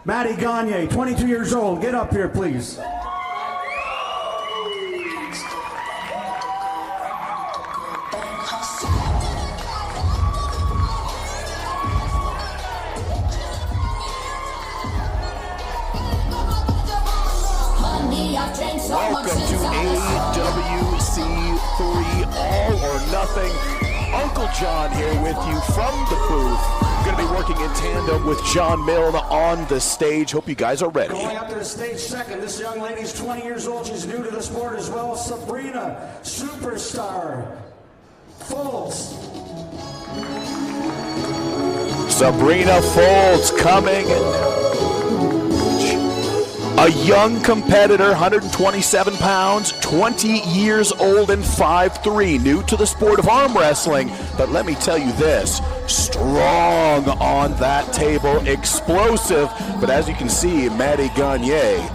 Mady Gagnier, 22 years old. Get up here, please. Welcome to AWC3 All or Nothing. Uncle John here with you from the booth. Going to be working in tandem with John Milne on the stage. Hope you guys are ready. Going up to the stage second, this young lady's 20 years old. She's new to the sport as well. Sabrina, superstar. Folz. Sabrina Folz coming. A young competitor, 127 pounds, 20 years old and 5'3", new to the sport of arm wrestling. But let me tell you this, strong on that table, explosive. But as you can see, Mady Gagnier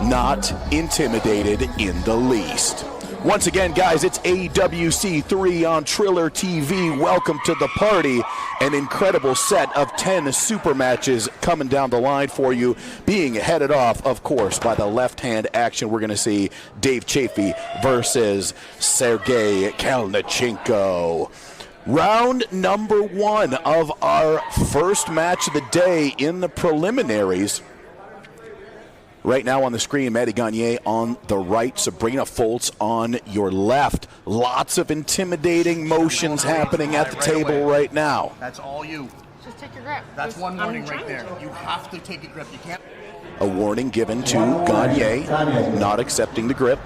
not intimidated in the least. Once again, guys, it's AWC3 on Triller TV. Welcome to the party. An incredible set of 10 super matches coming down the line for you, being headed off, of course, by the left-hand action. We're going to see Dave Chafee versus Sergey Kalnichenko. Round number one of our first match of the day in the preliminaries. Right now on the screen, Mady Gagnier on the right, Sabrina Folz on your left. Lots of intimidating motions happening at the table right now. That's all you. Just take your grip. That's one warning right there. You have to take a grip. You can't. A warning given to Gagnier, not accepting the grip.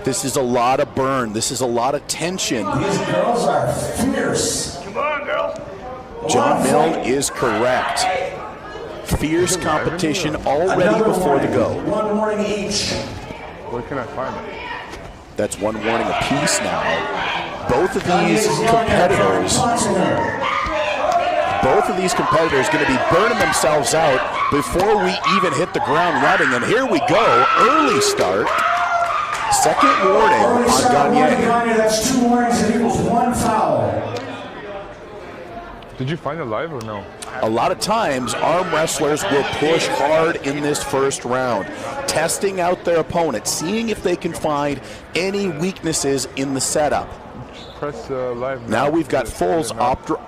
This is a lot of burn. This is a lot of tension. These girls are fierce. Come on, girl. John Milne is correct. Fierce competition already before the go. One warning each. Where can I find it? That's one warning apiece now. Both of these competitors going to be burning themselves out before we even hit the ground running. And here we go, early start. Second warning on Gagnier. That's two warnings and equals one foul. Did you find it live or no? A lot of times, arm wrestlers will push hard in this first round, testing out their opponent, seeing if they can find any weaknesses in the setup. Press live. Now we've got Folz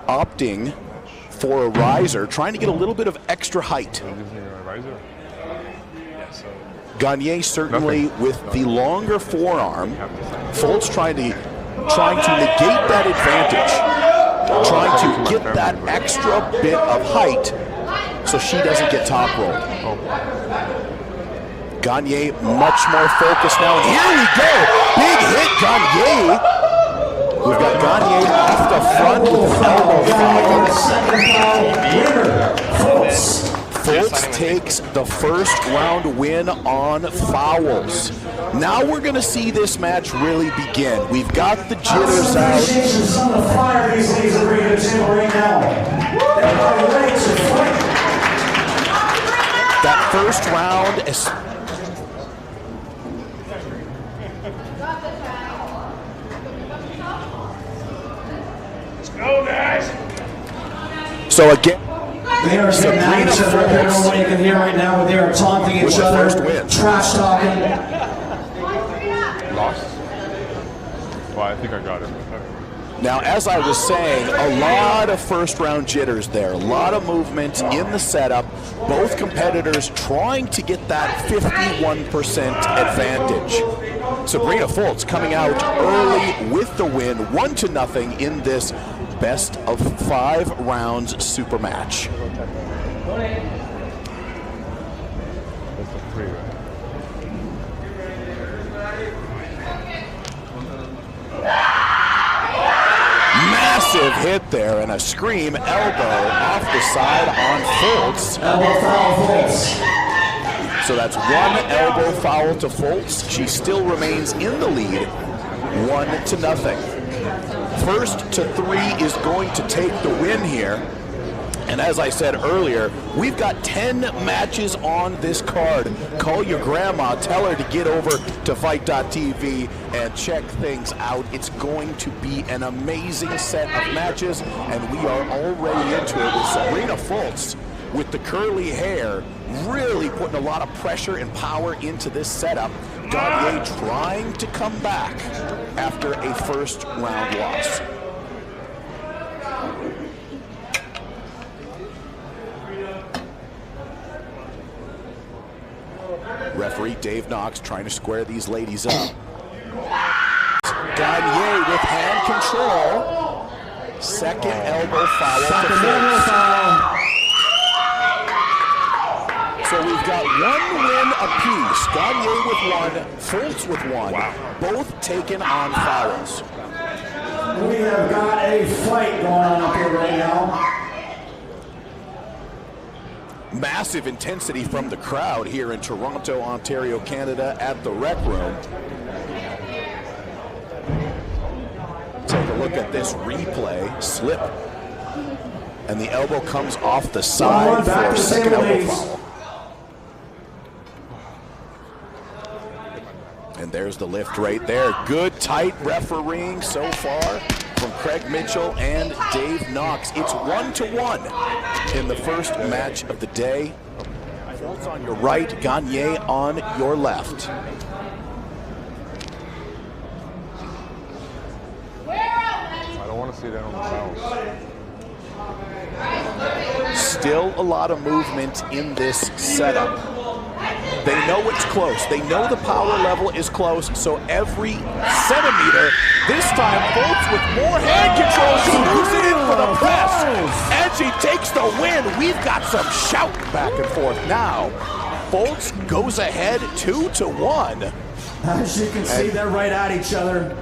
opting for a riser, trying to get a little bit of extra height. Gagnier certainly with the longer forearm. Folz trying to negate that advantage. Trying to get that extra bit of height so she doesn't get top rolled. Gagnier much more focused now, and here we go! Big hit, Gagnier! We've got Gagnier off the front with an elbow foul. Folz takes the first round win on fouls. Now we're going to see this match really begin. We've got the jitters out. That first round is... Let's go, guys. So again... They are getting at each other. I don't know what you can hear right now, but they are taunting each other, trash talking. Lost? Well, I think I got it. Now, as I was saying, a lot of first round jitters there, a lot of movement in the setup. Both competitors trying to get that 51% advantage. Sabrina Folz coming out early with the win, 1-0 in this best of 5 rounds super match. That's a 3, right? Massive hit there and a scream elbow off the side on Folz. Elbow foul, Folz. So that's one elbow foul to Folz. She still remains in the lead, 1-0. First to 3 is going to take the win here. And as I said earlier, we've got 10 matches on this card. Call your grandma, tell her to get over to Fight.tv and check things out. It's going to be an amazing set of matches, and we are already into it with Sabrina Folz with the curly hair, really putting a lot of pressure and power into this setup. Gagnier trying to come back after a first round loss. Referee Dave Knox trying to square these ladies up. Gagnier with hand control. Second elbow foul to Folz. So we've got one win apiece. Gagnier with one, Folz with one. Wow. Both taken on fouls. We have got a fight going on up here right now. Massive intensity from the crowd here in Toronto, Ontario, Canada at the Rec Room. Take a look at this replay. Slip. And the elbow comes off the side for a second elbow foul. And there's the lift right there. Good, tight refereeing so far from Craig Mitchell and Dave Knox. It's 1-1 in the first match of the day. Folz on your right, Gagnier on your left. I don't want to see that on the fouls. Still a lot of movement in this setup. They know it's close. They know the power level is close, so every centimeter, this time Folz with more hand control. She moves it in for the press, and she takes the win. We've got some shouting back and forth now. Folz goes ahead 2-1. As you can see, they're right at each other.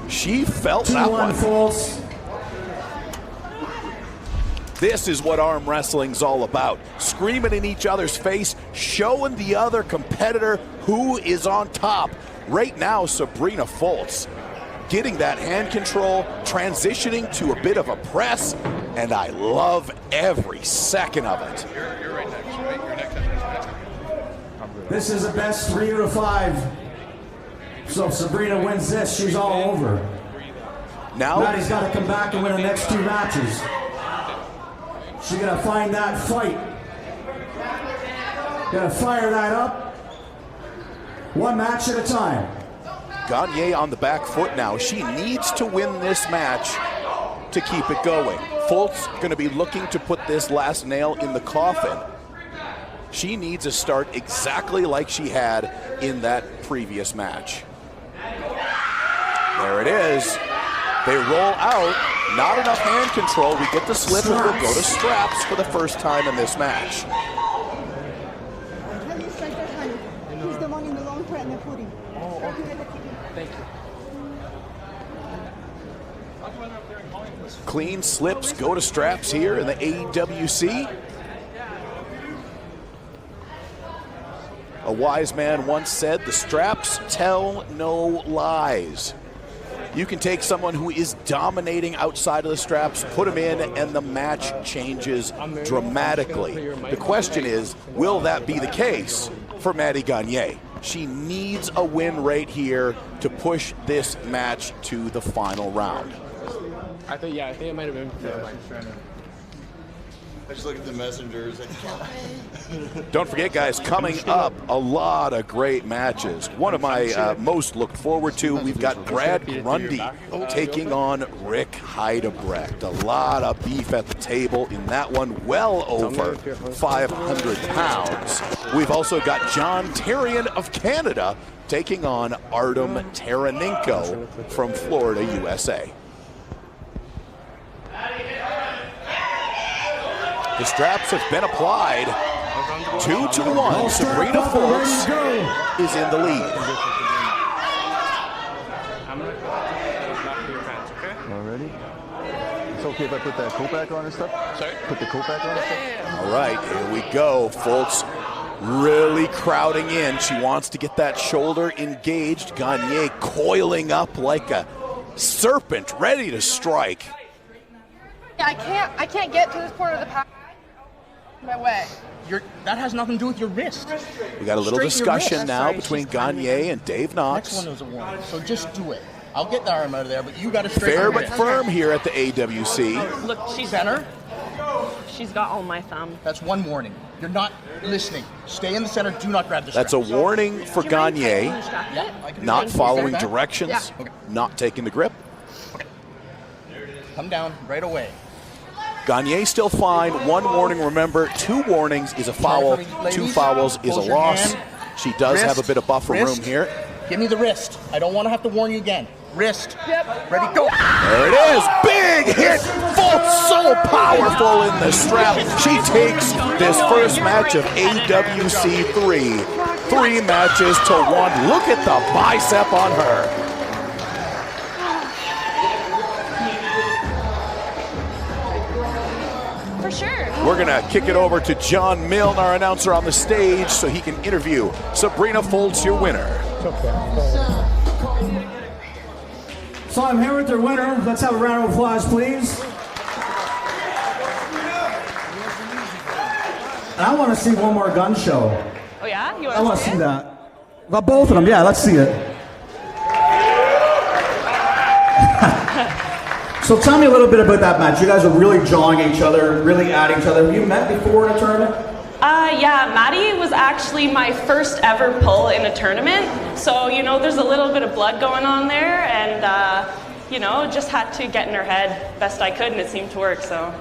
She felt that one. 2-1 Folz. This is what arm wrestling's all about. Screaming in each other's face, showing the other competitor who is on top. Right now, Sabrina Folz getting that hand control, transitioning to a bit of a press, and I love every second of it. You're right next, right? You're next after this match. This is a best 3 out of 5. So if Sabrina wins this, she's all over. Now Mady's got to come back and win the next 2 matches. She's going to find that fight. Going to fire that up. 1 match at a time. Gagnier on the back foot now. She needs to win this match to keep it going. Folz going to be looking to put this last nail in the coffin. She needs a start exactly like she had in that previous match. There it is. They roll out. Not enough hand control. We get the slip and we'll go to straps for the first time in this match. He's the one in the long thread and the pudding. Oh, okay. Thank you. Clean slips go to straps here in the AWC. A wise man once said, the straps tell no lies. You can take someone who is dominating outside of the straps, put them in, and the match changes dramatically. The question is, will that be the case for Mady Gagnier? She needs a win right here to push this match to the final round. I think it might have been. I just look at the messengers. Don't forget, guys, coming up, a lot of great matches. One of my most looked forward to, we've got Brad Grundy taking on Rick Heidebrecht. A lot of beef at the table in that one, well over 500 pounds. We've also got John Terrian of Canada taking on Artem Taranenko from Florida, USA. The straps have been applied. 2-1. Sabrina Folz is in the lead. Already? It's okay if I put that coat back on and stuff? Sorry? Put the coat back on and stuff? All right, here we go. Folz really crowding in. She wants to get that shoulder engaged. Gagnier coiling up like a serpent, ready to strike. I can't get to this part of the pack. My what? That has nothing to do with your wrist. We got a little Straighten your discussion wrist. now Sorry, between she's kind of Gagnier and Dave Next Knox. one was a warning, so just do it. I'll get the arm out of there, but you got to straighten Fair your but wrist. firm here at the AWC. Look, she's Center. She's got all my thumb. That's one warning. You're not listening. Stay in the center. Do not grab the strap. That's a warning for Gagnier. Yeah, I can do Not that. following Okay. directions, Yeah. Okay. not taking the grip. Come down right away. Gagnier still fine. One warning, remember. 2 warnings is a foul. Sorry for me, 2 ladies. fouls is a Hold your loss. hand. She does have a Wrist. bit of buffer room Wrist. here. Give me the wrist. I don't want to have to warn you again. Wrist. Yep. Ready, go. There it is. Big hit. Folz so powerful in the strap. She takes this first match of AWC3. 3 matches to 1. Look at the bicep on her. For sure. We're going to kick it over to John Milne, our announcer on the stage, so he can interview Sabrina Folz, your winner. So I'm here with their winner. Let's have a round of applause, please. And I want to see one more gun show. Oh yeah? You I want to see that. Well, both of them, yeah, let's see it. So tell me a little bit about that match. You guys are really jawing each other, really at each other. Have you met before in a tournament? Yeah, Mady was actually my first ever pull in a tournament. So, you know, there's a little bit of blood going on there, and, you know, just had to get in her head best I could, and it seemed to work, so.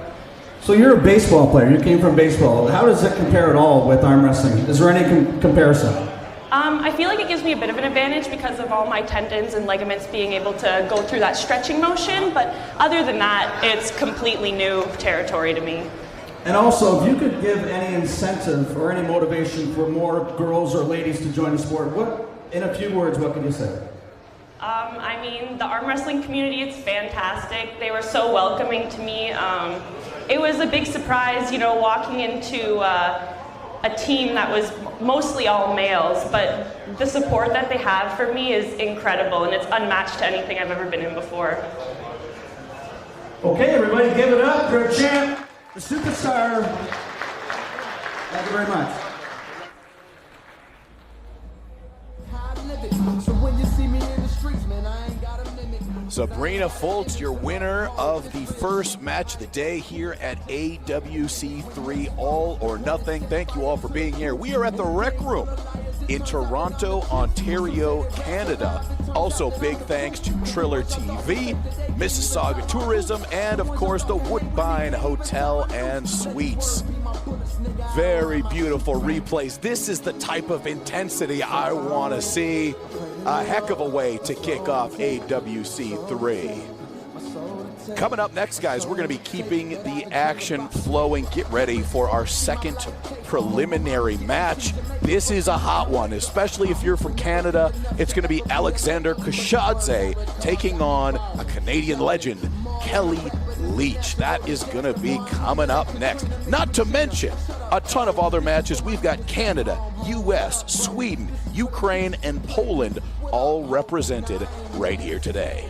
So you're a baseball player. You came from baseball. How does it compare at all with arm wrestling? Is there any comparison? I feel like it gives me a bit of an advantage because of all my tendons and ligaments being able to go through that stretching motion, but other than that, it's completely new territory to me. And also, if you could give any incentive or any motivation for more girls or ladies to join the sport, what, in a few words, what could you say? I mean, the arm wrestling community, it's fantastic. They were so welcoming to me. It was a big surprise, you know, walking into a team that was mostly all males, but the support that they have for me is incredible, and it's unmatched to anything I've ever been in before. Okay, everybody, give it up for a champ, the superstar. Thank you very much. Sabrina Folz, your winner of the first match of the day here at AWC3 All or Nothing. Thank you all for being here. We are at the Rec Room in Toronto, Ontario, Canada. Also, big thanks to Triller TV, Mississauga Tourism, and of course the Woodbine Hotel and Suites. Very beautiful replays. This is the type of intensity I want to see. A heck of a way to kick off AWC3. Coming up next, guys, we're going to be keeping the action flowing. Get ready for our second preliminary match. This is a hot one, especially if you're from Canada. It's going to be Alexander Kashadze taking on a Canadian legend, Kelly Leach. That is going to be coming up next. Not to mention a ton of other matches. We've got Canada, US, Sweden, Ukraine, and Poland all represented right here today.